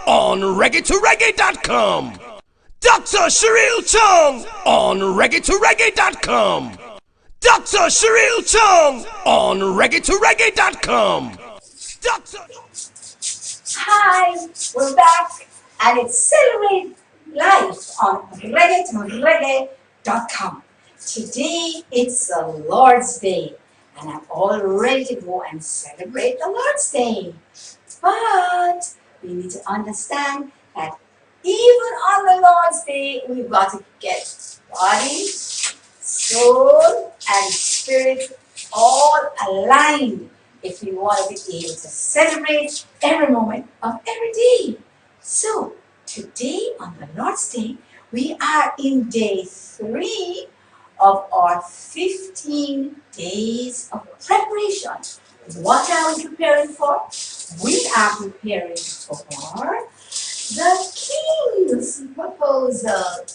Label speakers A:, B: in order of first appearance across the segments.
A: on reggae2reggae.com. Dr. Sheril Chung on reggae2reggae.com. Dr. Sheril Chung on reggae2reggae.com. Dr.
B: Hi, we're back and it's Celebrate Life on reggae2reggae.com. Today it's the Lord's Day and I'm all ready to go and celebrate the Lord's Day. But we need to understand that even on the Lord's Day, we've got to get body, soul, and spirit all aligned if we want to be able to celebrate every moment of every day. So, today on the Lord's Day, we are in day 3 of our 15 days of preparation. What are we preparing for? We are preparing for the King's proposal.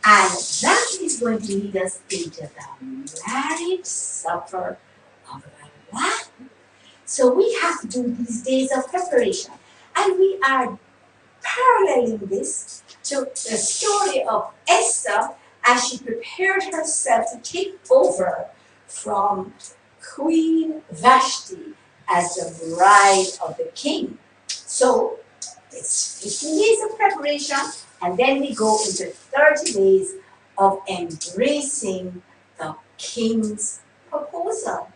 B: And that is going to lead us into the marriage supper of the Lamb. So we have to do these days of preparation. And we are paralleling this to the story of Esther as she prepared herself to take over from Queen Vashti as the bride of the king. So it's 15 days of preparation, and then we go into 30 days of embracing the king's proposal.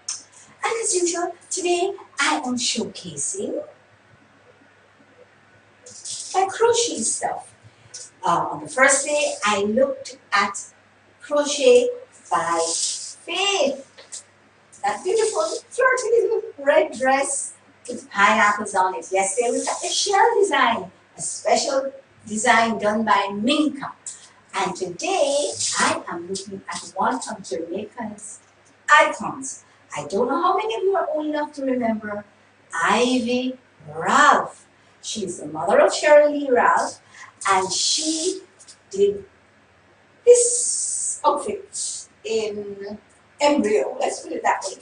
B: And as usual, today I am showcasing my crochet stuff. On the first day, I looked at crochet by Faith. That beautiful, flirty little red dress with pineapples on it. Yesterday we got the shell design, a special design done by Minka. And today I am looking at one of Jamaica's icons. I don't know how many of you are old enough to remember Ivy Ralph. She's the mother of Cheryl Lee Ralph, and she did this outfit in embryo, let's put it that way.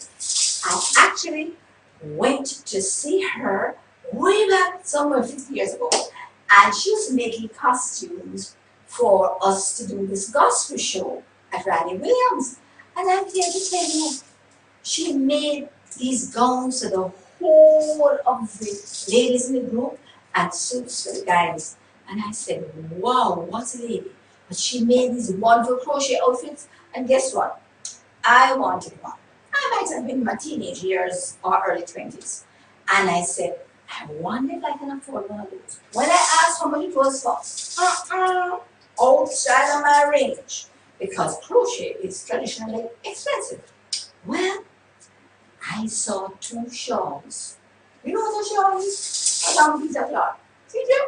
B: I actually went to see her way back somewhere 50 years ago, and she was making costumes for us to do this gospel show at Randy Williams. And I'm here to tell you, she made these gowns for the whole of the ladies in the group and suits for the guys. And I said, wow, what a lady. But she made these wonderful crochet outfits, and guess what? I wanted one. I might have been in my teenage years or early 20s. And I said, I wonder if I can afford one of those. When I asked how much it was for, outside of my range, because crochet is traditionally expensive. Well, I saw 2 shawls. You know what a shawl is? A long piece of cloth. See them?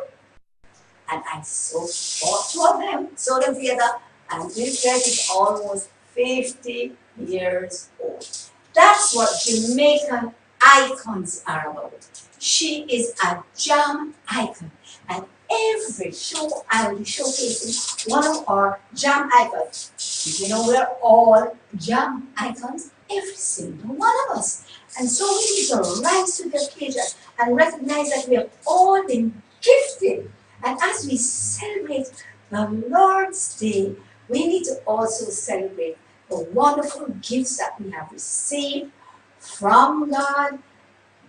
B: And I bought 2 of them, sewed them together, and this dress is almost 50 years old. That's what Jamaican icons are about. She is a jam icon, and every show I will be showcasing one of our jam icons. You know, we're all jam icons, every single one of us. And so we need to rise to the occasion and recognize that we have all been gifted. And as we celebrate the Lord's Day, we need to also celebrate the wonderful gifts that we have received from God.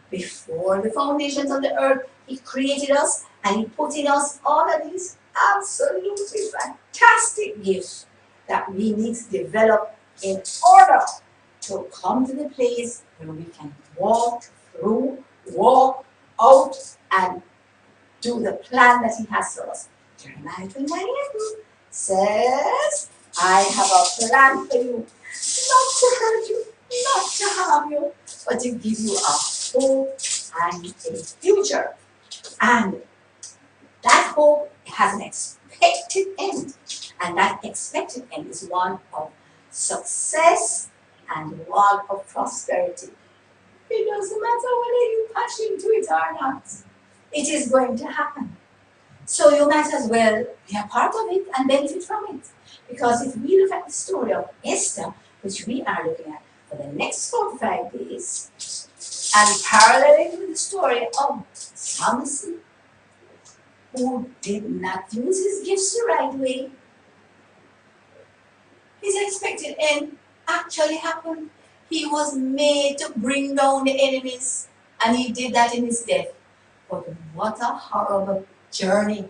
B: Before the foundations of the earth, He created us and He put in us all of these absolutely fantastic gifts that we need to develop in order to come to the place where we can walk through, walk out, and do the plan that He has for us. Jeremiah 29:11 says, I have a plan for you, not to hurt you, not to harm you, but to give you a hope and a future. And that hope has an expected end. And that expected end is one of success and one of prosperity. It doesn't matter whether you patch into it or not. It is going to happen. So you might as well be a part of it and benefit from it. Because if we look at the story of Esther, which we are looking at for the next 45 days, and paralleling with the story of Samson, who did not use his gifts the right way, his expected end actually happened. He was made to bring down the enemies, and he did that in his death. But what a horrible journey.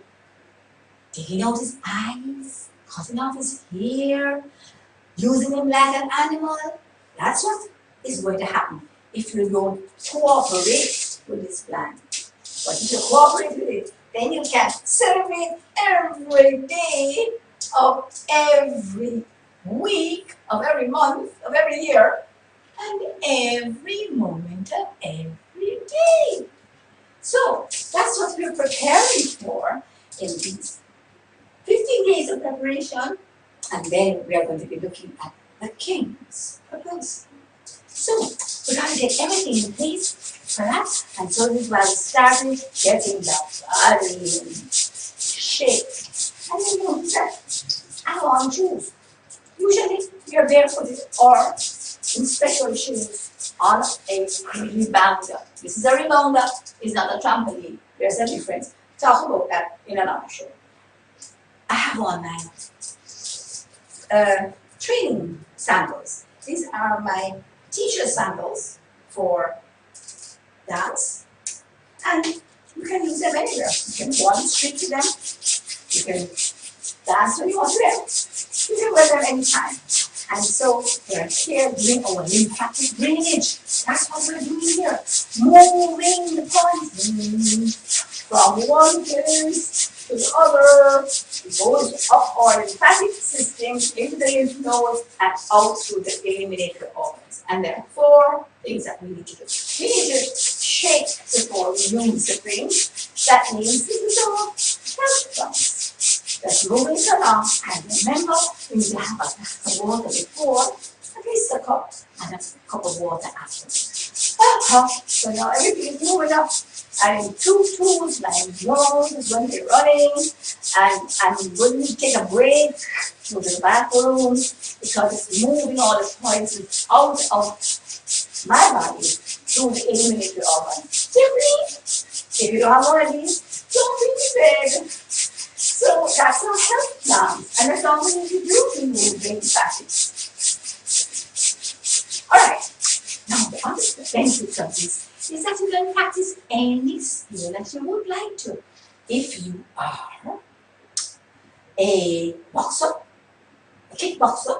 B: Taking out his eyes, cutting off his hair, using him like an animal. That's what is going to happen if you don't cooperate with this plan. But if you cooperate with it, then you can celebrate every day of every week, of every month, of every year, and every moment of every day. So that's what we're preparing for in these 15 days of preparation, and then we are going to be looking at the King's purpose. So we're going to get everything in place for that, and so this is why we started getting the body in shape. And then you said, I want shoes. Usually you're barefooted or in special shoes on a rebounder. This is a rebounder, it's not a trampoline. There's a difference. Talk about that in another show. I have on my training sandals. These are my teacher sandals for dance, and you can use them anywhere. You can go on the street with them. You can dance when you want to them. You can wear them anytime. And so we're here doing our lymphatic drainage. That's what we're doing here. Moving the poison from one place to the other. It goes up our lymphatic system, into the lymph nodes, and out through the eliminator organs. And there are 4 things that we need to do. We need to shake before we use the thing. That means this is our health box. That's moving it along. And remember, we need to have a glass of water before, at least a cup, and a cup of water after. So now everything is moving up. And in 2 tools, like yours when they're running, and when we take a break, go to the bathroom, because it's moving all the poison out of my body through the eliminator organ. Simply, if you don't have one of these, don't be prepared. So that's our health plan, and that's all we need to do to move the lymphatic. Alright, now the other benefits of this is that you can practice any skill that you would like to. If you are a boxer, a kickboxer,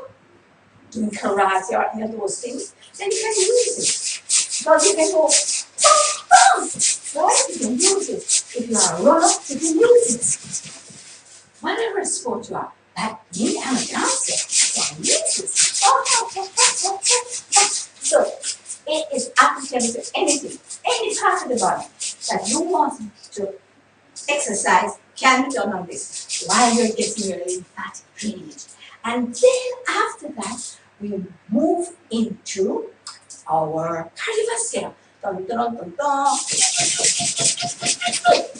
B: doing karate or any of those things, then you can use it. Because you can go, right? You can use it. If you are a runner, you can use it. Whatever sport you are, like me, I'm a dancer, so I use it. So it is applicable to anything, any part of the body that you want to exercise can be done on this while you're getting your lymphatic drainage. And then after that, we move into our cardiovascular. Dun, dun, dun, dun.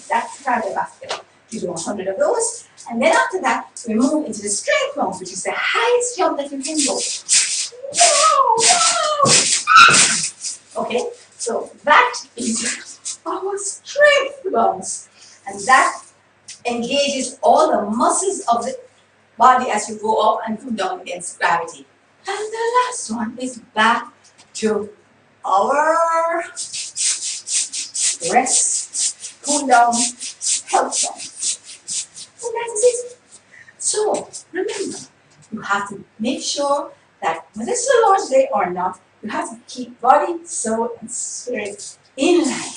B: That's cardiovascular. You do 100 of those, and then after that, we move into the strength round, which is the highest jump that you can go. Okay, so that is our strength rounds, and that engages all the muscles of the body as you go up and come down against gravity. And the last one is back to our rest, cool down, health down. And that is it. So remember, you have to make sure that whether it's the Lord's Day or not, you have to keep body, soul, and spirit in line.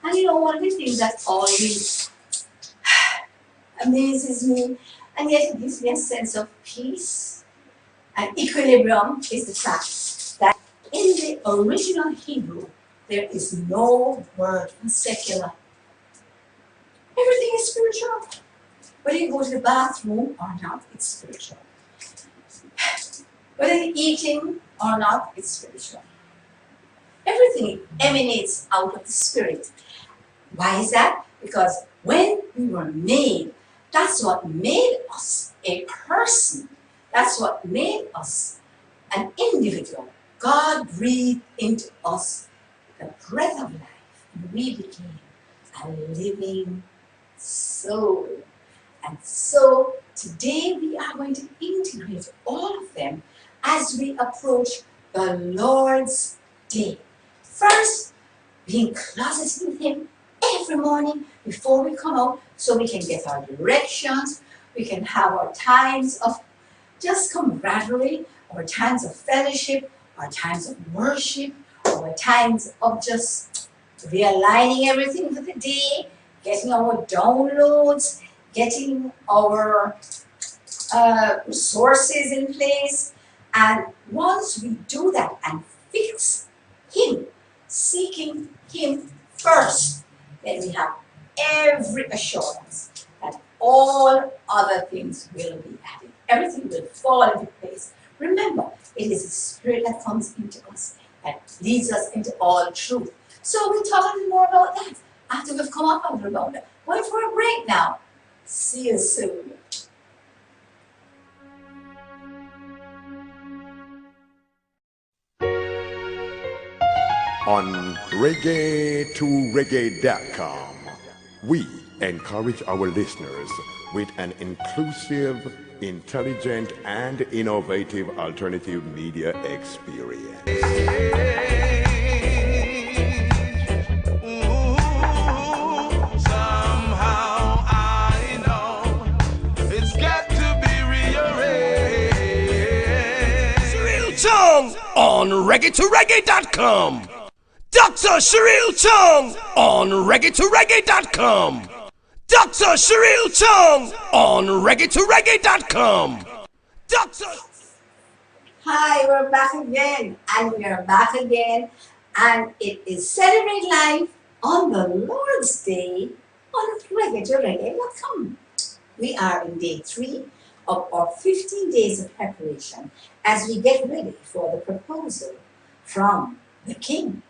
B: And you know, one of the things that always amazes me, and yet gives me a sense of peace and equilibrium, is the fact that in the original Hebrew, there is no word for secular. Everything is spiritual. Whether you go to the bathroom or not, it's spiritual. Whether you're eating or not, it's spiritual. Everything emanates out of the spirit. Why is that? Because when we were made, that's what made us a person. That's what made us an individual. God breathed into us the breath of life, and we became a living soul. And so today we are going to integrate all of them as we approach the Lord's Day. First, being closeted with Him every morning before we come out so we can get our directions, we can have our times of just camaraderie, our times of fellowship, our times of worship, our times of just realigning everything for the day, getting our downloads, getting our resources in place. And once we do that and fix Him, seeking Him first, then we have every assurance that all other things will be added. Everything will fall into place. Remember, it is the Spirit that comes into us that leads us into all truth. So we'll talk a little more about that after we've come up on the road. Going for a break now. See you soon.
C: On reggae2reggae.com, we encourage our listeners with an inclusive, intelligent, and innovative alternative media experience.
D: Somehow I know it's got to be rearranged.
A: Cheryl Chung on reggae2reggae.com. Dr. Cheryl Chung on reggae2reggae.com. Dr. Cheryl Chung on reggae2reggae.com. Dr.
B: Hi, we're back again, and we are back again, and it is Celebrate Life on the Lord's Day on reggae2reggae.com. We are in day 3 of our 15 days of preparation as we get ready for the proposal from the King.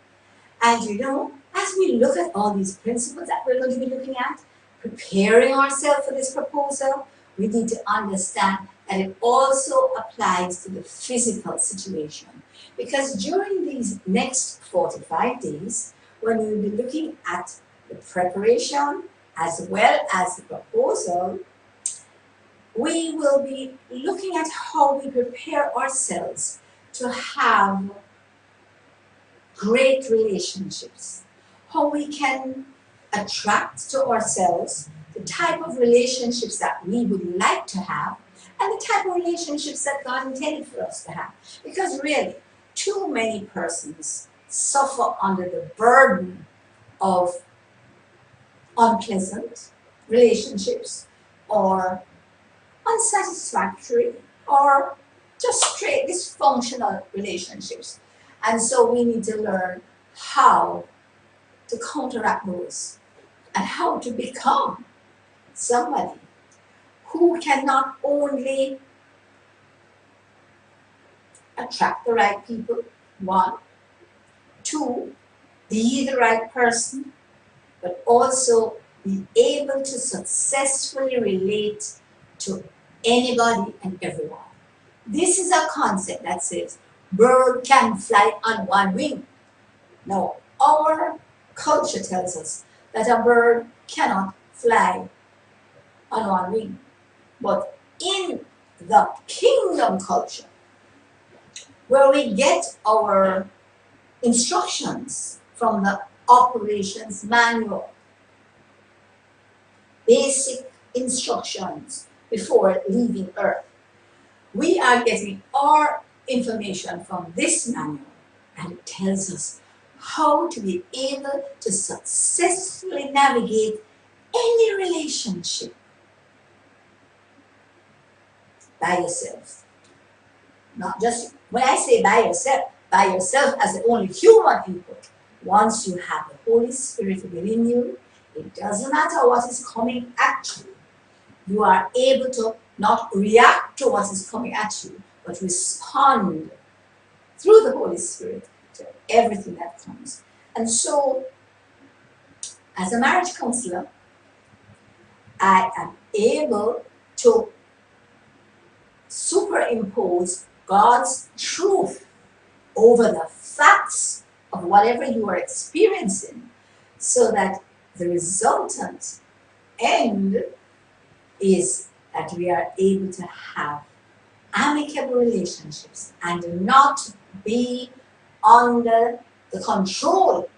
B: And you know, as we look at all these principles that we're going to be looking at, preparing ourselves for this proposal, we need to understand that it also applies to the physical situation. Because during these next 45 days, when we will be looking at the preparation as well as the proposal, we will be looking at how we prepare ourselves to have great relationships, how we can attract to ourselves the type of relationships that we would like to have and the type of relationships that God intended for us to have. Because really, too many persons suffer under the burden of unpleasant relationships or unsatisfactory or just straight dysfunctional relationships. And so we need to learn how to counteract those and how to become somebody who can not only attract the right people, 1, 2, be the right person, but also be able to successfully relate to anybody and everyone. This is a concept that says bird can fly on one wing. Now, our culture tells us that a bird cannot fly on one wing. But in the kingdom culture, where we get our instructions from the operations manual, basic instructions before leaving Earth, we are getting our information from this manual, and it tells us how to be able to successfully navigate any relationship by yourself. Not just, when I say by yourself as the only human input. Once you have the Holy Spirit within you, it doesn't matter what is coming at you. You are able to not react to what is coming at you, but respond through the Holy Spirit to everything that comes. And so, as a marriage counselor, I am able to superimpose God's truth over the facts of whatever you are experiencing, so that the resultant end is that we are able to have amicable relationships and not be under the control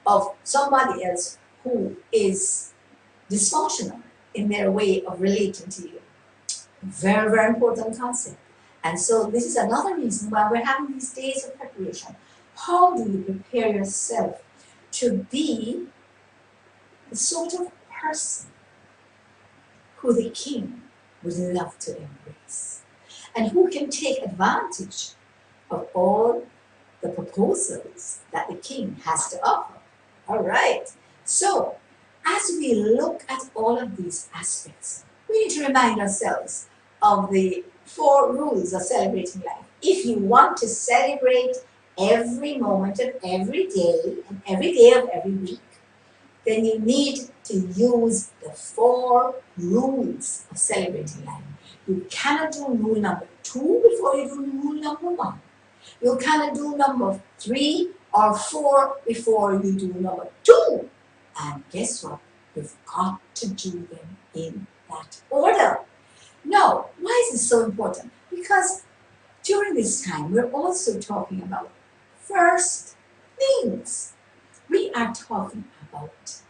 B: of somebody else who is dysfunctional in their way of relating to you. Very, very important concept. And so this is another reason why we're having these days of preparation. How do you prepare yourself to be the sort of person who the king would love to embrace and who can take advantage of all the proposals that the king has to offer? All right. So as we look at all of these aspects, we need to remind ourselves of the 4 rules of celebrating life. If you want to celebrate every moment of every day and every day of every week, then you need to use the 4 rules of celebrating life. You cannot do rule number 2 before you do rule number 1. You cannot do number 3 or 4 before you do number 2. And guess what? You've got to do them in that order. Now, why is this so important? Because during this time, we're also talking about first things. We are talking about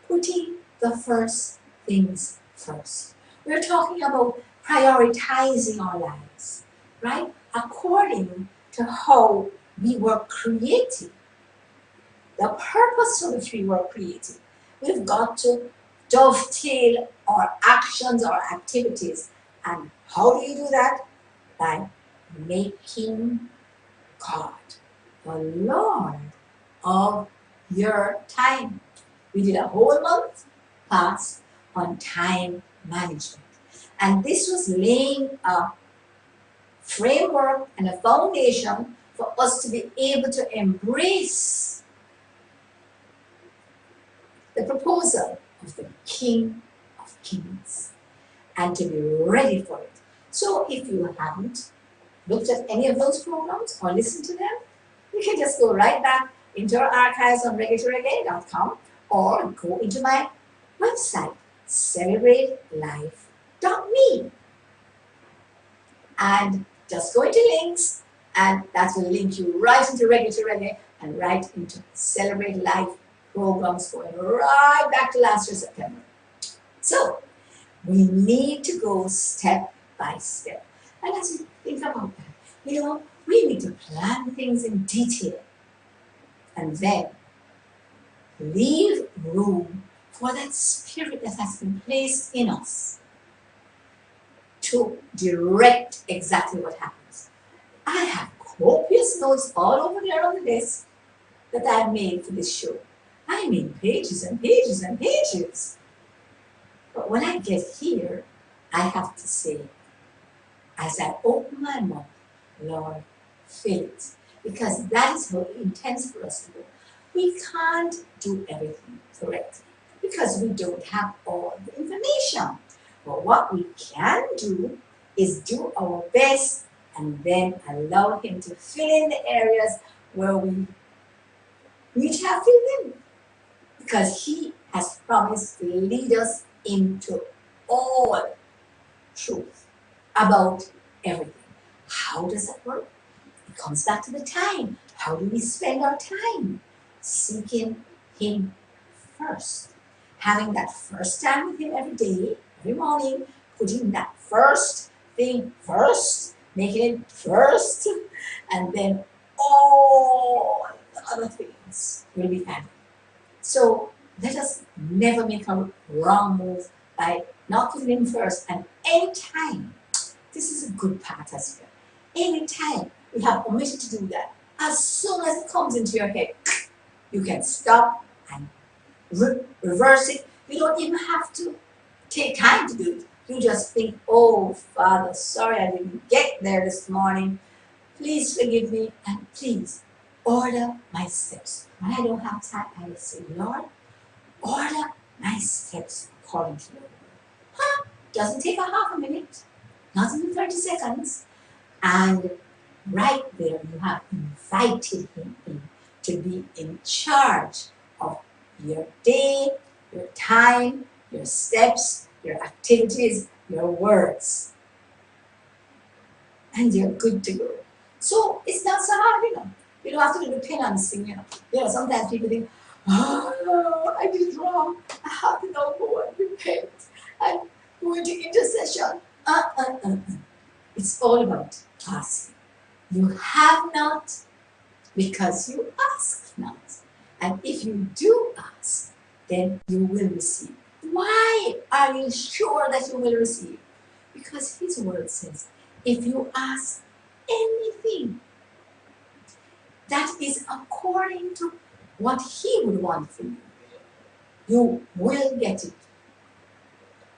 B: putting the first things first. We're talking about prioritizing our lives, right? According to how we were created, the purpose for which we were created. We've got to dovetail our actions, our activities. And how do you do that? By making God the Lord of your time. We did a whole month class on time management. And this was laying a framework and a foundation for us to be able to embrace the proposal of the King of Kings and to be ready for it. So if you haven't looked at any of those programs or listened to them, you can just go right back into our archives on reggae2reggae.com or go into my website, celebratelife.me, and just go into links, and that will link you right into Reggae to Reggae and right into Celebrate Life programs going right back to last year, September. So we need to go step by step. And as we think about that, we need to plan things in detail and then leave room for that spirit that has been placed in us to direct exactly what happens. I have copious notes all over there on the desk that I've made for this show. I mean pages and pages and pages. But when I get here, I have to say, as I open my mouth, Lord, fill it. Because that is how it intends for us to do. We can't do everything correctly because we don't have all the information. But what we can do is do our best and then allow Him to fill in the areas where we need to have filled in. Because He has promised to lead us into all truth about everything. How does that work? It comes back to the time. How do we spend our time? Seeking Him first. Having that first time with Him every day, every morning, putting that first thing first, making it first, and then all the other things will be added. So let us never make a wrong move by not putting Him first. And anytime, this is a good part as well. Anytime we have omitted to do that, as soon as it comes into your head, you can stop and reverse it. You don't even have to take time to do it. You just think, oh, Father, sorry I didn't get there this morning. Please forgive me and please order my steps. When I don't have time, I will say, Lord, order my steps according to your word. Doesn't take a half a minute, not even 30 seconds. And right there, you have invited Him in to be in charge of your day, your time, your steps, your activities, your words. And you're good to go. So it's not so hard, You don't have to do the penance thing, sometimes people think, oh, I did wrong. I have to now go and repent and go into intercession. It's all about asking. You have not because you ask not. And if you do ask, then you will receive. Why are you sure that you will receive? Because His word says, if you ask anything that is according to what He would want for you, you will get it.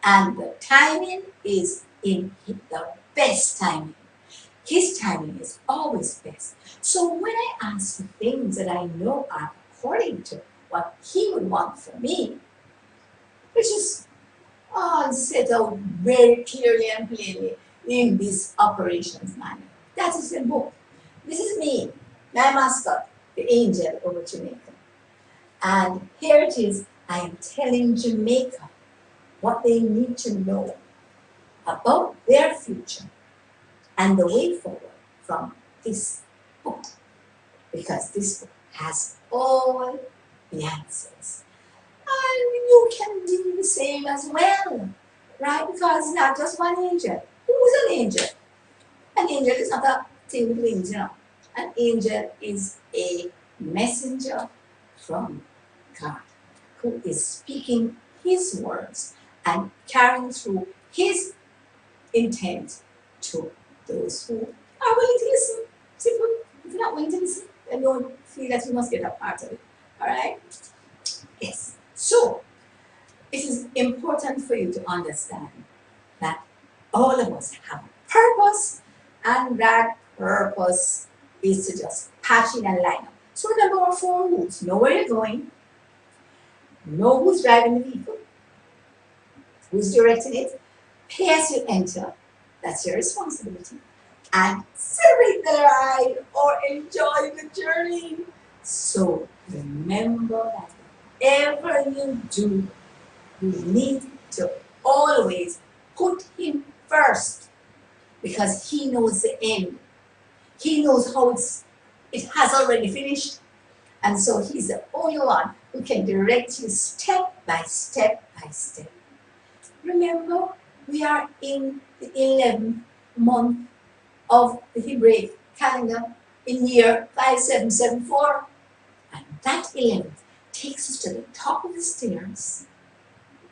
B: And the timing is in the best timing. His timing is always best. So when I ask for things that I know are according to what He would want for me, which is all set out very clearly and plainly in this operations manual. That is the book. This is me, my mascot, the angel over Jamaica. And here it is, I am telling Jamaica what they need to know about their future and the way forward from this book. Because this book has all the answers. And you can do the same as well, right? Because it's not just one angel. Who's an angel? An angel is not a thing with wings, An angel is a messenger from God who is speaking His words and carrying through His intent to those who are willing to listen. Simple. If you're not willing to listen, then don't feel that you must get a part of it. All right? Yes. So, it is important for you to understand that all of us have a purpose, and that purpose is to just patch in and line up. So remember our 4 rules. Know where you're going, know who's driving the vehicle, who's directing it, pay as you enter, that's your responsibility, and celebrate the ride or enjoy the journey. So remember that whatever you do, you need to always put Him first, because He knows the end. He knows how it has already finished. And so He's the only one who can direct you step by step by step. Remember, we are in the 11th month of the Hebraic calendar in year 5774. And that 11th takes us to the top of the stairs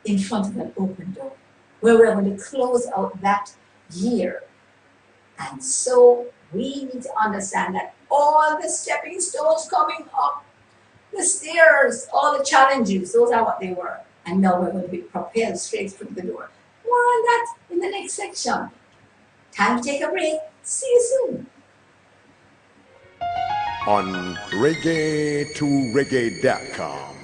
B: in front of an open door, where we're going to close out that year. And so we need to understand that all the stepping stones coming up the stairs, all the challenges, those are what they were. And now we're going to be propelled straight through the door. More on that in the next section. Time to take a break. See you soon.
C: On reggae2reggae.com,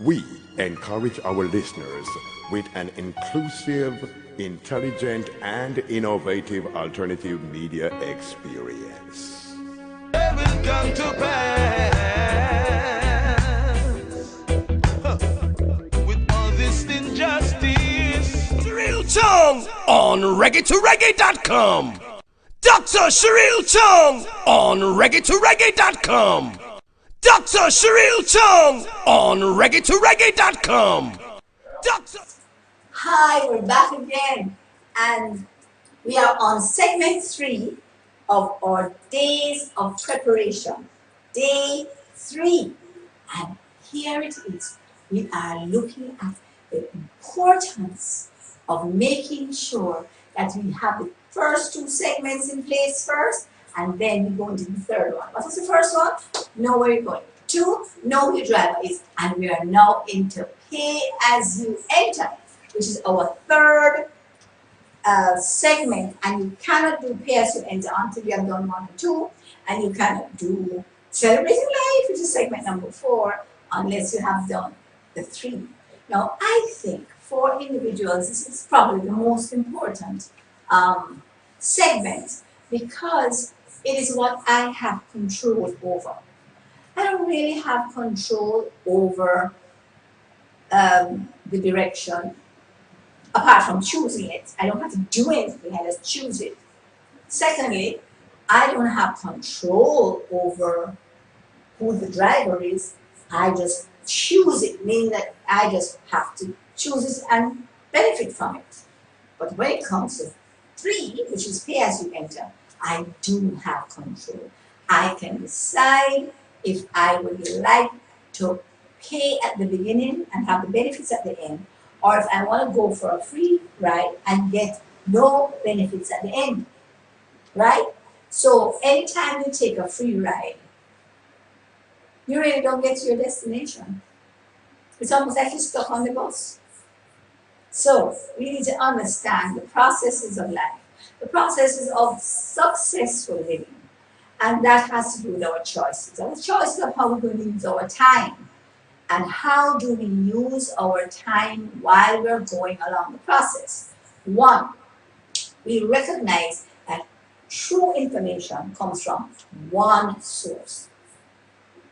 C: we encourage our listeners with an inclusive, intelligent, and innovative alternative media experience.
D: It will come to pass. With all this injustice.
A: Sheril Chung on reggae2reggae.com. Dr. Sheril Chung on reggae2reggae.com. Dr. Sheril Chung on reggae2reggae.com. Dr.
B: Hi, we're back again. And we are on segment 3 of our days of preparation. Day 3. And here it is. We are looking at the importance of making sure that we have the first 2 segments in place first, and then we go into the third one. What was the first one? Know where you're going. 2, know who your driver is. And we are now into pay as you enter, which is our third segment. And you cannot do pay as you enter until you have done 1 and 2. And you cannot do celebrating life, which is segment number 4, unless you have done the 3. Now, I think for individuals, this is probably the most important segment, because it is what I have control over. I don't really have control over the direction apart from choosing it. I don't have to do anything, I just choose it. Secondly, I don't have control over who the driver is. I just choose it, meaning that I just have to choose it and benefit from it. But when it comes to 3, which is pay as you enter, I do have control. I can decide if I would like to pay at the beginning and have the benefits at the end, or if I want to go for a free ride and get no benefits at the end, right? So anytime you take a free ride, you really don't get to your destination. It's almost like you're stuck on the bus. So we need to understand the processes of life, the processes of successful living, and that has to do with our choices. Our choices of how we're going to use our time, and how do we use our time while we're going along the process. 1, we recognize that true information comes from one source,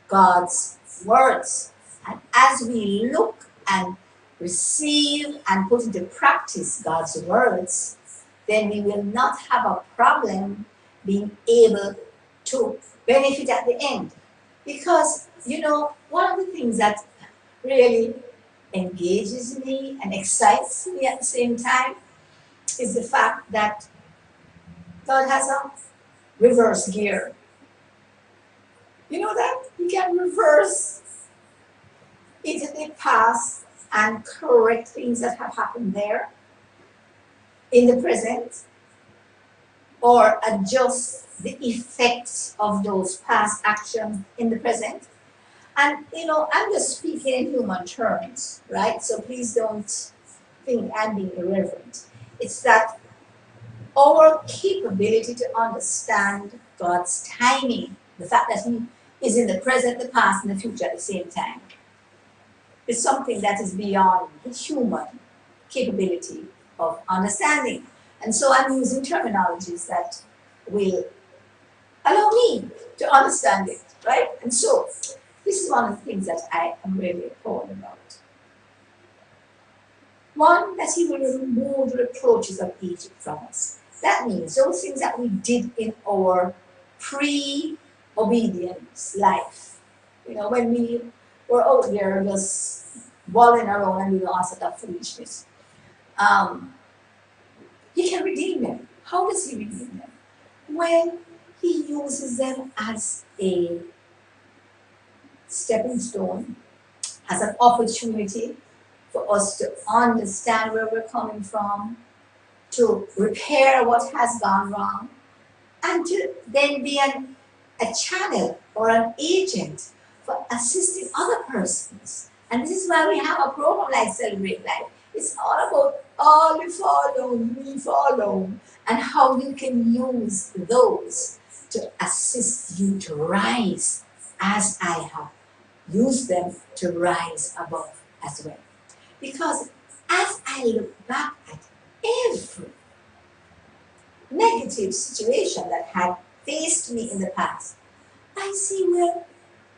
B: God's words. And as we look and receive and put into practice God's words, then we will not have a problem being able to benefit at the end. Because, one of the things that really engages me and excites me at the same time is the fact that God has a reverse gear. You know that? You can reverse into the past and correct things that have happened there in the present, or adjust the effects of those past actions in the present. And I'm just speaking in human terms, right? So please don't think I'm being irreverent. It's that our capability to understand God's timing, the fact that He is in the present, the past, and the future at the same time, is something that is beyond the human capability of understanding. And so I'm using terminologies that will allow me to understand it, right? And so this is one of the things that I am really proud about. 1, that He will remove the reproaches of Egypt from us. That means those things that we did in our pre-obedience life. When we were out there just walling around and doing all sorts of foolishness. He can redeem them. How does He redeem them? When He uses them as a stepping stone, as an opportunity for us to understand where we're coming from, to repair what has gone wrong, and to then be a channel or an agent for assisting other persons. And this is why we have a program like Celebrate Life. It's all about all you follow, me follow, and how you can use those to assist you to rise as I have used them to rise above as well. Because as I look back at every negative situation that had faced me in the past, I see where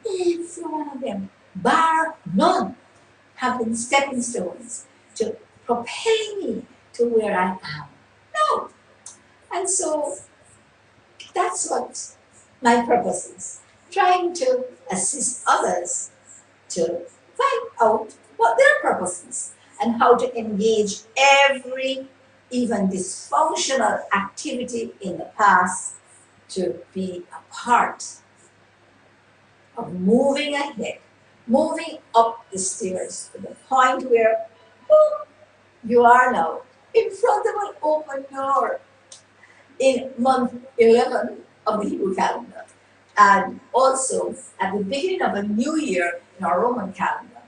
B: every one of them, bar none, have been stepping stones to propel me to where I am now. And so that's what my purpose is, trying to assist others to find out what their purpose is and how to engage every even dysfunctional activity in the past to be a part of moving ahead, moving up the stairs to the point where you are now in front of an open door in month 11 of the Hebrew calendar, and also at the beginning of a new year in our Roman calendar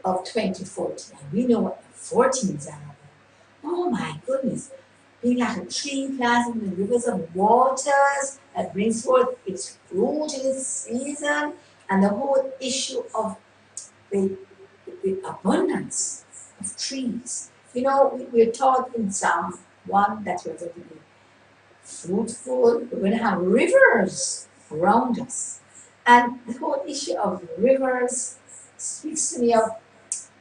B: of 2014. And we know what the 14s are. Oh my goodness, being like a tree planted in the rivers of waters that brings forth its fruit in its season, and the whole issue of the abundance of trees. We're taught in Psalm 1 that we're going to be fruitful, we're going to have rivers around us. And the whole issue of rivers speaks to me of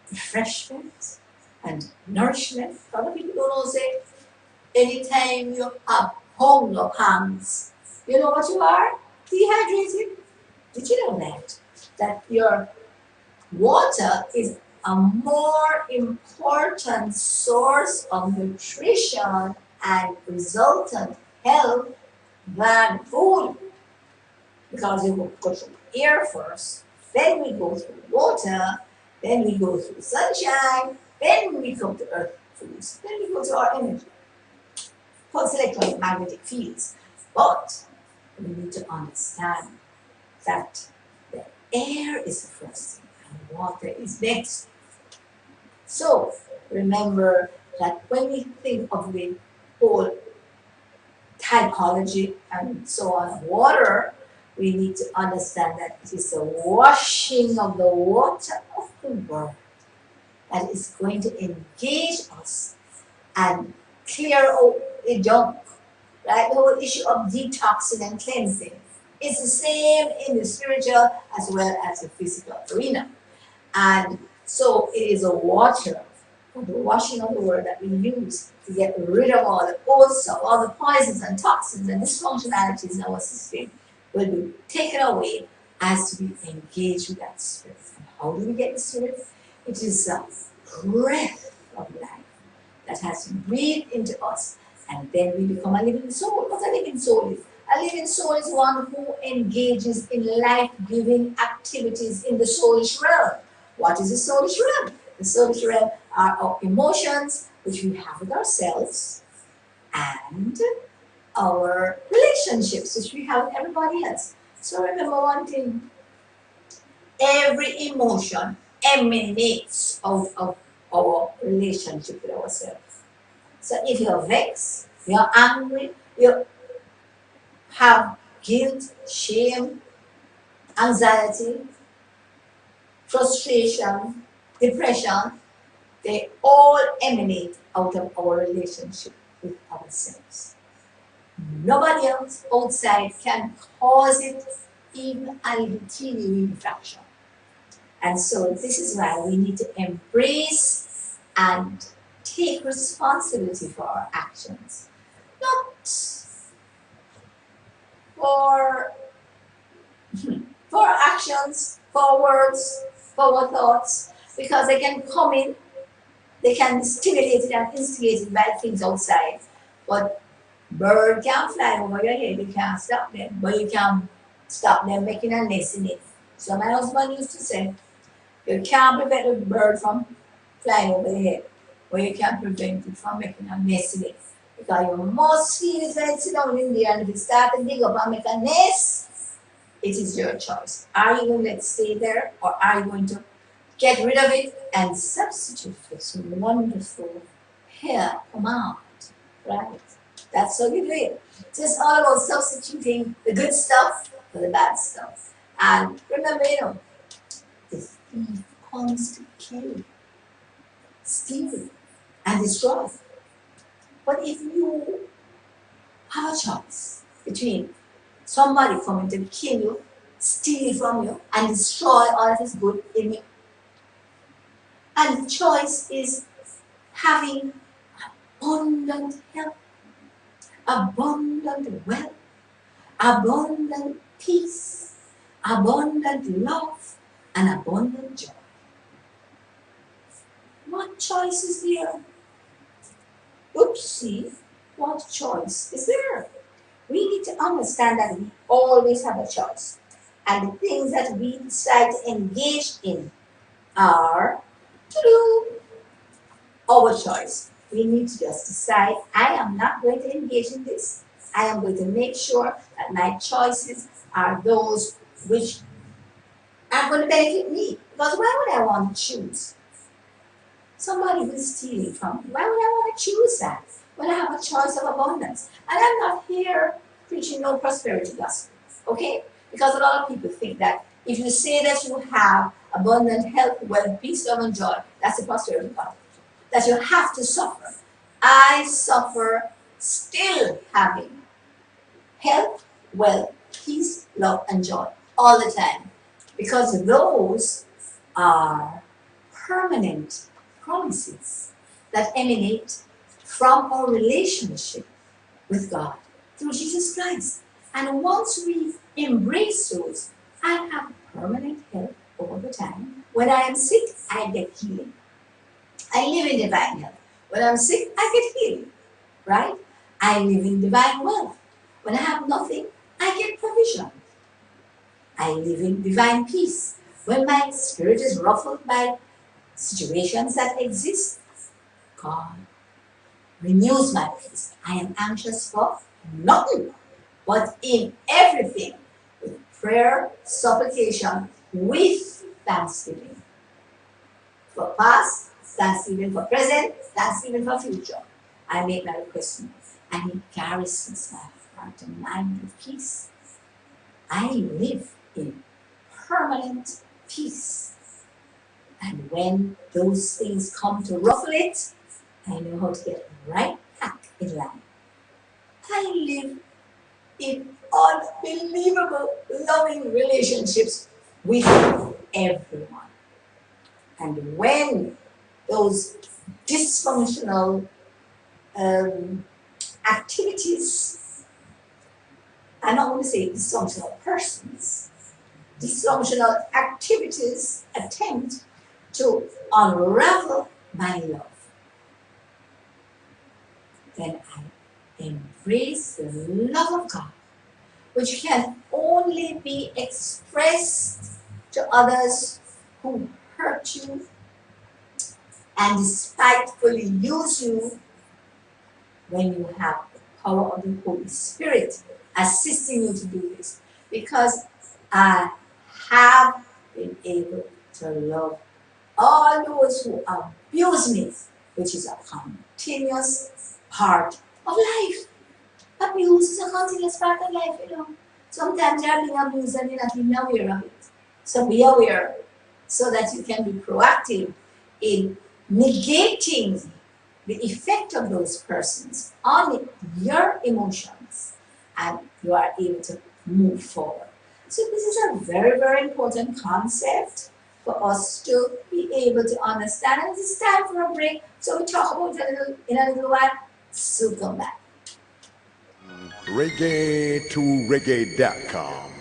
B: refreshment, and nourishment. Other people don't know say anytime you have hunger pangs, you know what you are? Dehydrated. Did you know that? That your water is a more important source of nutrition and resultant health than food, because it will go through air first, then we go through water, then we go through sunshine, then we come to earth foods, then we go to our energy, pulse electromagnetic fields. But we need to understand that the air is the first thing and water is next. So remember that when we think of the whole typology and so on of water, we need to understand that it is the washing of the water of the world that is going to engage us and clear out the junk, right? The whole issue of detoxing and cleansing is the same in the spiritual as well as the physical arena. And so it is a water for the washing of the word that we use to get rid of all the old stuff, all the poisons and toxins and dysfunctionalities in our system will be taken away as we engage with that spirit. And how do we get the spirit? It is a breath of life that has breathed into us, and then we become a living soul. What a living soul is? A living soul is one who engages in life-giving activities in the soulish realm. What is the soulish realm? The soulish realm are our emotions, which we have with ourselves, and our relationships, which we have with everybody else. So remember one thing, every emotion emanates out of our relationship with ourselves. So if you're vexed, you're angry, you have guilt, shame, anxiety, frustration, depression, they all emanate out of our relationship with ourselves. Nobody else outside can cause it even a little teeny fraction. And so this is why we need to embrace and take responsibility for our actions. Not for our actions, for our words, for our thoughts, because they can come in, they can be stimulated and instigated by things outside. But bird can fly over your head, you can't stop them, but you can stop them making a nest in it. So my husband used to say, you can't prevent a bird from flying over your head, but you can prevent it from making a nest in it. Because you must feel it when it's down in there, and if it starts to dig up and make a nest, it is your choice. Are you going to let it stay there, or are you going to get rid of it and substitute for some wonderful hair command, right? That's how you do it. So it's all about substituting the good stuff for the bad stuff. And remember, the thief comes to kill, steal, and destroy. But if you have a choice between somebody coming to kill you, steal from you, and destroy all that is good in you, and the choice is having abundant health, abundant wealth, abundant peace, abundant love, and abundant joy. What choice is there? Oopsie, what choice is there? We need to understand that we always have a choice. And the things that we decide to engage in are our choice. We need to just decide, I am not going to engage in this. I am going to make sure that my choices are those which are going to benefit me. Because why would I want to choose somebody who is stealing from me? Why would I want to choose that when I have a choice of abundance? And I'm not here preaching no prosperity gospel, okay? Because a lot of people think that if you say that you have abundant health, wealth, peace, love, and joy, that's a prosperity gospel. That you have to suffer. I suffer still having health, wealth, peace, love, and joy all the time. Because those are permanent promises that emanate from our relationship with God through Jesus Christ. And once we embrace those, I have permanent health over the time. When I am sick, I get healing. I live in divine health. When I'm sick, I get healing, right? I live in divine wealth. When I have nothing, I get provision. I live in divine peace. When my spirit is ruffled by situations that exist, God renews my peace. I am anxious for nothing, but in everything, with prayer, supplication, with thanksgiving. For past, thanksgiving for present, thanksgiving for future. I make my request, and He garrisons my heart and mind with peace. I live in permanent peace. And when those things come to ruffle it, I know how to get right back in line. I live in unbelievable, loving relationships with everyone. And when those dysfunctional activities, I don't want to say dysfunctional persons, dysfunctional activities attempt to unravel my love, then I embrace the love of God, which can only be expressed to others who hurt you and despitefully use you, when you have the power of the Holy Spirit assisting you to do this. Because I have been able to love all those who abuse me, which is a continuous part of life. Abuse is a continuous part of life, you know. Sometimes you're being abused and you're not even aware of it. So be aware so that you can be proactive in negating the effect of those persons on your emotions, and you are able to move forward. So this is a very, very important concept for us to be able to understand. And it's time for a break, so we'll talk about it in a little while. So come back.
C: Reggae2reggae.com.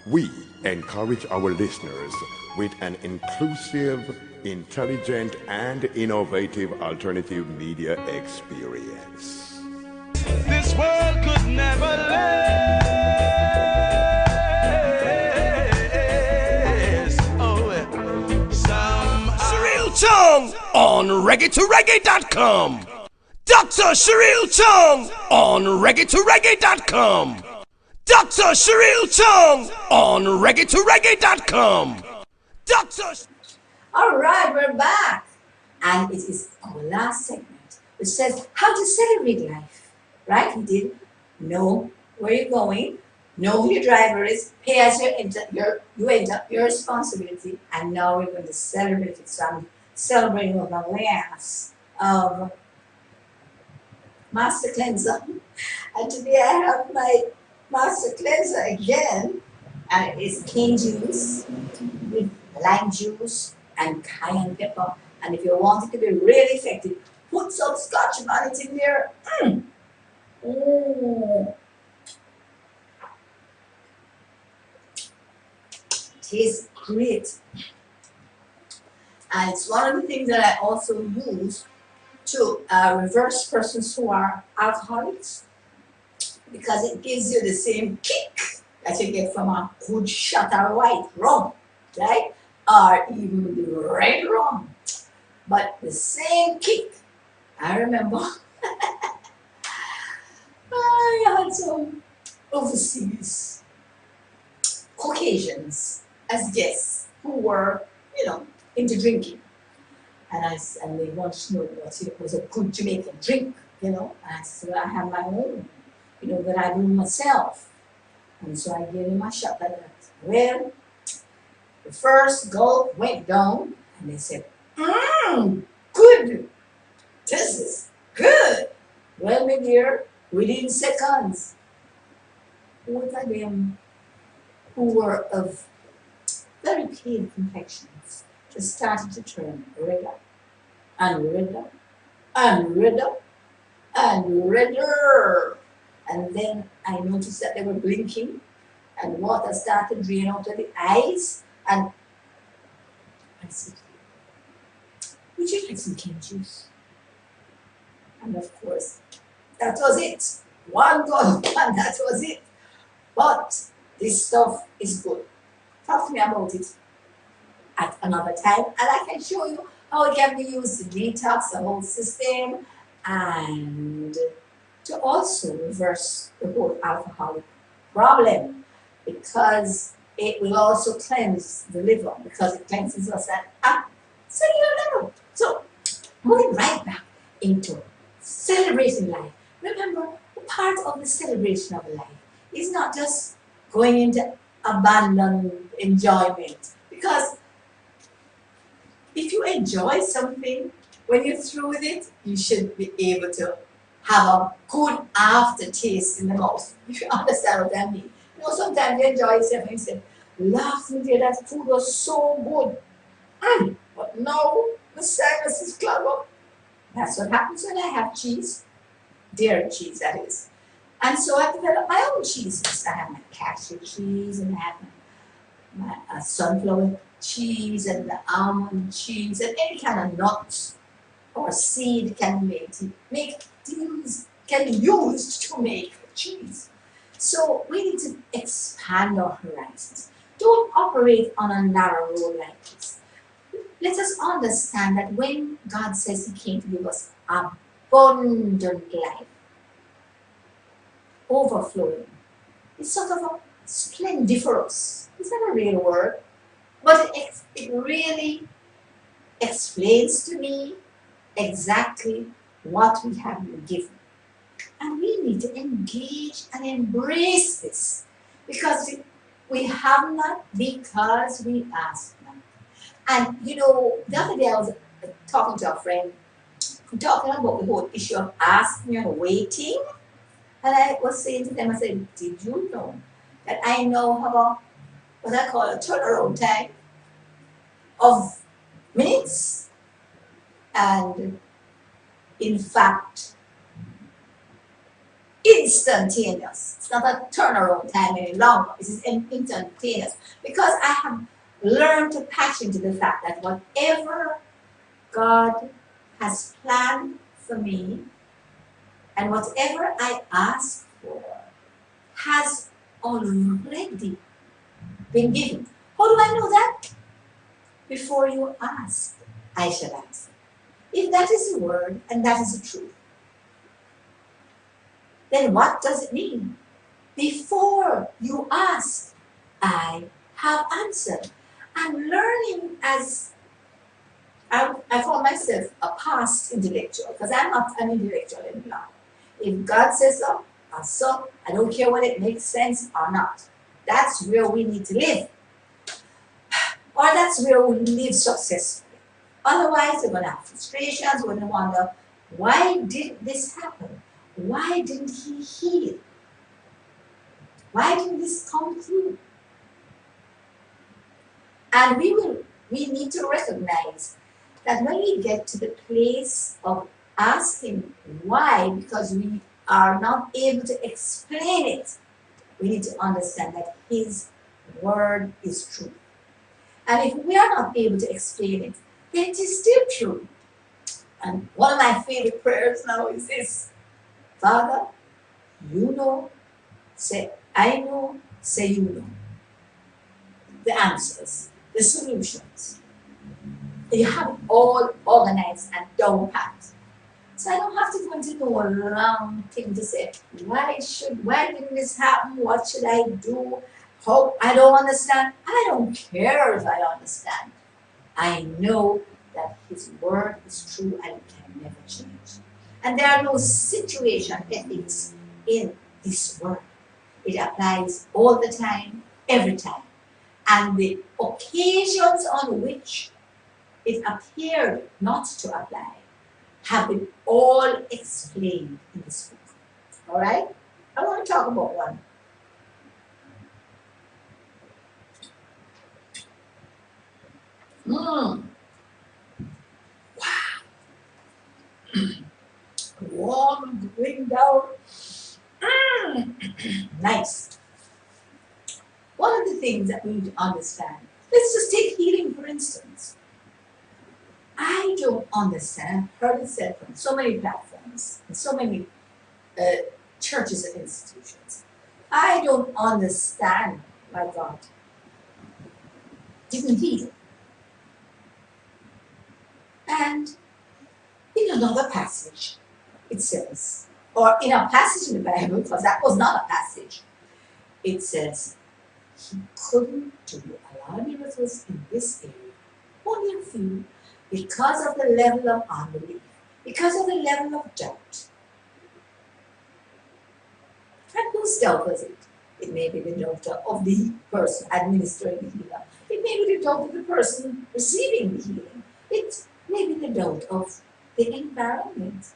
C: We encourage our listeners with an inclusive, intelligent, and innovative alternative media experience.
D: This world could never last. Oh, some
A: Cheryl Chung on reggae2reggae.com. Dr. Cheryl Chung on reggae2reggae.com. Dr. Cheryl Chung on reggae2reggae.com. Dr.
B: All right, we're back. And it is our last segment, which says how to celebrate life. Right? We did know where you're going, know who your driver is, pay as you enter your responsibility, and now we're going to celebrate it. So I'm celebrating with my glass of Master Cleanser. And today I have my Master Cleanser again, and it's cane juice with lime juice and cayenne pepper. And if you want it to be really effective, put some Scotch bonnet in there. Oh, tastes great. And it's one of the things that I also use to reverse persons who are alcoholics, because it gives you the same kick that you get from a good shot of white rum, right? Or even the red rum. But the same kick. I remember I had some overseas Caucasians as guests who were, into drinking. And they wanted to know what it was a good Jamaican drink, And I said, I have my own, that I do myself. And so I gave him a shot at that. Well, the first gulp went down, and they said, good. This is good. Well, my dear, within seconds, both of them who were of very pale complexions just started to turn redder and redder and redder and redder. And then I noticed that they were blinking and water started draining out of the eyes. And I said, would you like some cane juice? And of course, that was it. One gone, and that was it. But this stuff is good. Talk to me about it at another time, and I can show you how it can be used to detox the whole system and to also reverse the whole alcoholic problem, because it will also cleanse the liver, because it cleanses us at cellular level. So moving right back into celebrating life. Remember, part of the celebration of life is not just going into abandoned enjoyment, because if you enjoy something, when you're through with it, you should be able to have a good aftertaste in the mouth. If you understand what I mean. You know, sometimes you enjoy yourself and you say, last day that food was so good. But now the sinus is clogged up. That's what happens when I have cheese, dairy cheese that is. And so I developed my own cheeses. I have my cashew cheese, and I have my sunflower cheese, and the almond cheese, and any kind of nuts or seed can be used to make cheese. So we need to expand our horizons. Don't operate on a narrow road like this. Let us understand that when God says He came to give us abundant life, overflowing, it's sort of a splendiferous. Is that a real word? But it really explains to me exactly what we have been given. And we need to engage and embrace this, because we have not because we ask not. And you know, the other day I was talking to a friend, talking about the whole issue of asking and waiting. And I was saying to them, I said, did you know that I know about what I call a turnaround time of minutes? And in fact, instantaneous. It's not a turnaround time any longer. It is instantaneous. Because I have learned to patch into the fact that whatever God has planned for me and whatever I ask for has already been given. How do I know that? Before you ask, I shall answer. If that is the word and that is the truth, then what does it mean? Before you ask, I have answered. I'm learning as I call myself a past intellectual, because I'm not an intellectual any longer. If God says so, so, I don't care whether it makes sense or not. That's where we need to live. Or that's where we live successfully. Otherwise, we're going to have frustrations, we're going to wonder, why did this happen? Why didn't He heal? Why didn't this come through? And we need to recognize that when we get to the place of asking why, because we are not able to explain it, we need to understand that His word is true. And if we are not able to explain it, then it is still true. And one of my favorite prayers now is this: Father, you know, say I know, say you know. The answers, the solutions. You have it all organized and down pat. So I don't have to go into no long thing to say, why didn't this happen? What should I do? How? I don't understand. I don't care if I understand. I know that His word is true and it can never change. And there are no situation ethics in this word. It applies all the time, every time. And the occasions on which it appeared not to apply have been all explained in this book. All right? I want to talk about one. Wow. down. Nice. One of the things that we need to understand, let's just take healing for instance. I don't understand, I've heard it said from so many platforms and so many churches and institutions. I don't understand why God didn't heal. And in another passage, it says, or in a passage in the Bible, because that was not a passage, it says, he couldn't do a lot of miracles in this area, only a few, because of the level of unbelief, because of the level of doubt. And whose doubt was it? It may be the doubt of the person administering the healing. It may be the doubt of the person receiving the healing. It may be the doubt of the environment.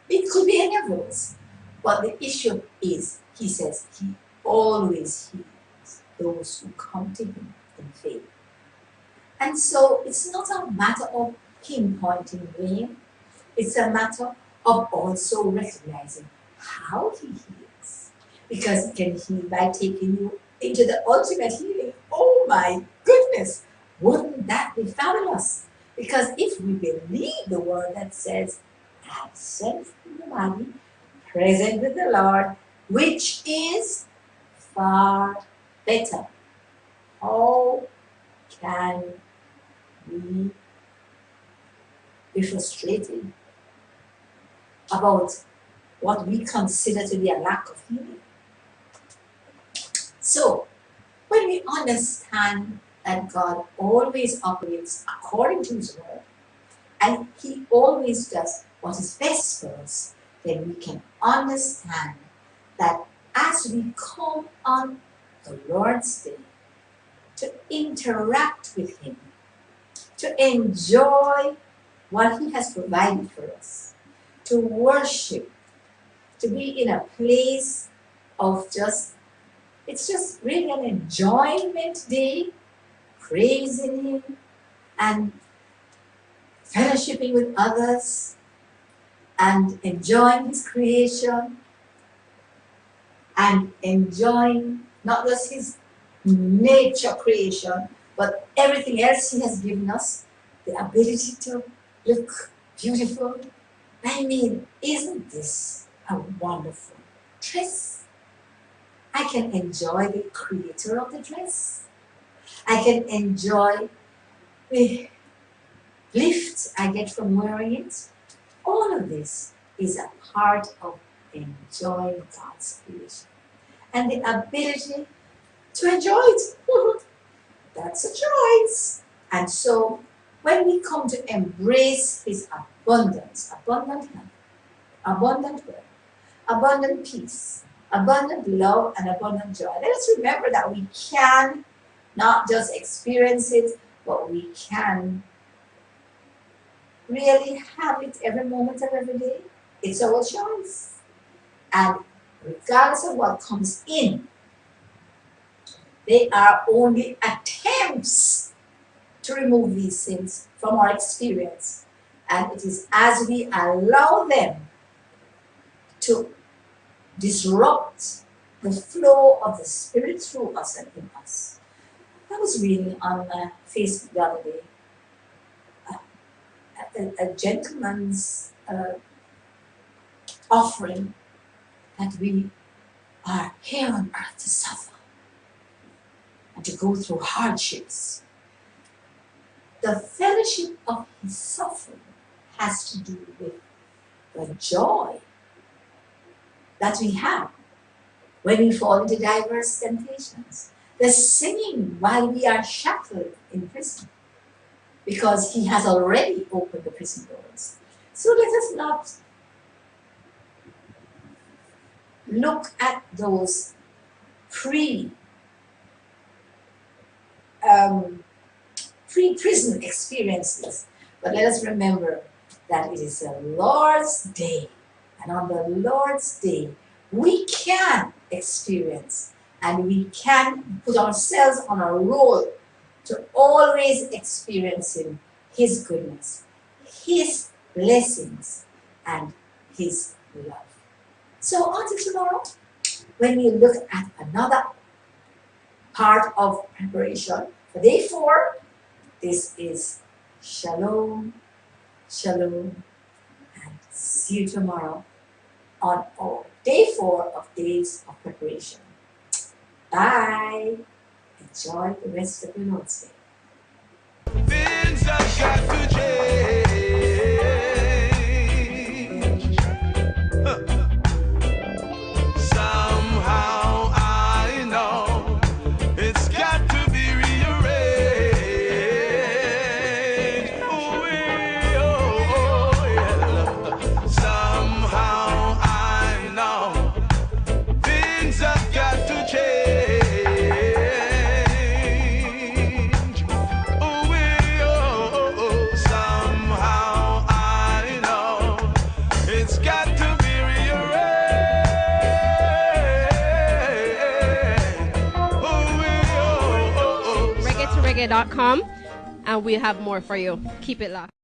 B: It could be any of those. But the issue is, he says, he always heals those who come to him in faith. And so it's not a matter of pinpointing blame. It's a matter of also recognizing how he heals. Because he can heal by taking you into the ultimate healing. Oh my goodness! Wouldn't that be fabulous? Because if we believe the word that says, absent from the body, present with the Lord, which is far better. How can we be frustrated about what we consider to be a lack of healing? So, when we understand that God always operates according to his word, and he always does what is best for us, then we can understand that as we come on the Lord's Day to interact with him, to enjoy what he has provided for us, to worship, to be in a place of it's just really an enjoyment day, praising him and fellowshipping with others and enjoying his creation and enjoying not just his nature creation, but everything else he has given us, the ability to look beautiful. I mean, isn't this a wonderful dress? I can enjoy the creator of the dress. I can enjoy the lift I get from wearing it. All of this is a part of enjoying God's creation and the ability to enjoy it. That's a choice. And so when we come to embrace his abundance, abundant health, abundant wealth, abundant peace, abundant love, and abundant joy, let us remember that we can not just experience it, but we can really have it every moment of every day. It's our choice. And regardless of what comes in, they are only attempts to remove these things from our experience. And it is as we allow them to disrupt the flow of the Spirit through us and in us. I was reading on Facebook the other day a gentleman's offering that we are here on earth to suffer and to go through hardships. The fellowship of his suffering has to do with the joy that we have when we fall into diverse temptations. The singing while we are shackled in prison, because he has already opened the prison doors. So let us not look at those pre-prison experiences, but let us remember that it is the Lord's day, and on the Lord's day we can experience and we can put ourselves on a roll to always experiencing his goodness, his blessings, and His love. So until tomorrow, when we look at another part of preparation for day 4, this is Shalom, Shalom, and see you tomorrow on our day 4 of Days of Preparation. Bye. Enjoy the rest of your Lord's Day.
D: Things have got to change. Somehow I know it's got to be rearranged. Yeah. Somehow I know things have got to change. Somehow I know it's got to be rearranged.
E: reggae2reggae.com, and we'll have more for you. Keep it locked.